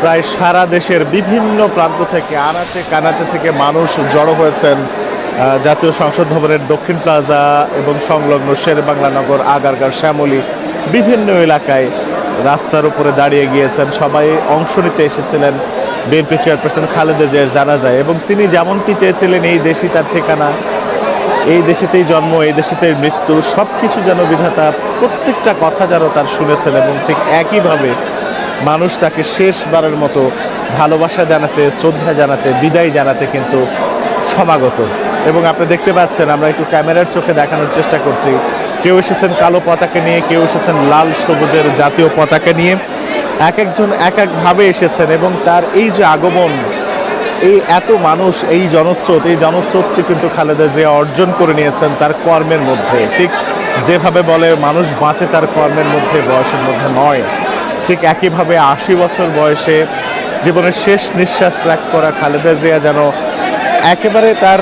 প্রায় সারা দেশের বিভিন্ন প্রান্ত থেকে আনাচে কানাচে থেকে মানুষ জড়ো হয়েছেন জাতীয় সংসদ ভবনের দক্ষিণ প্লাজা এবং সংলগ্ন শেরেবাংলা নগর, আগারগাঁও, শ্যামলী বিভিন্ন এলাকায় রাস্তার উপরে দাঁড়িয়ে গিয়েছেন। সবাই অংশ নিতে এসেছিলেন বিএনপি চেয়ারপারসন খালেদা জিয়ার জানাজায়, এবং তিনি যেমনটি চেয়েছিলেন এই দেশই তার ঠিকানা, এই দেশেতেই জন্ম, এই দেশেতেই মৃত্যু, সব কিছু যেন বিধাতা প্রত্যেকটা কথা যেন তার শুনেছেন, এবং ঠিক একইভাবে মানুষ তাকে শেষবারের মতো ভালোবাসা জানাতে, শ্রদ্ধা জানাতে, বিদায় জানাতে কিন্তু সমাগত। এবং আপনি দেখতে পাচ্ছেন, আমরা একটু ক্যামেরার চোখে দেখানোর চেষ্টা করছি, কেউ এসেছেন কালো পতাকা নিয়ে, কেউ এসেছেন লাল সবুজের জাতীয় পতাকা নিয়ে, এক একজন এক একভাবে এসেছেন। এবং তার এই যে আগমন, এই এত মানুষ, এই জনস্রোতটি কিন্তু খালেদা জিয়া অর্জন করে নিয়েছেন তার কর্মের মধ্যে। ঠিক যেভাবে বলে মানুষ বাঁচে তার কর্মের মধ্যে, বয়সের মধ্যে নয়, ঠিক একইভাবে ৮০ বছর বয়সে জীবনের শেষ নিঃশ্বাস ত্যাগ করা খালেদা জিয়া যেন একেবারে তার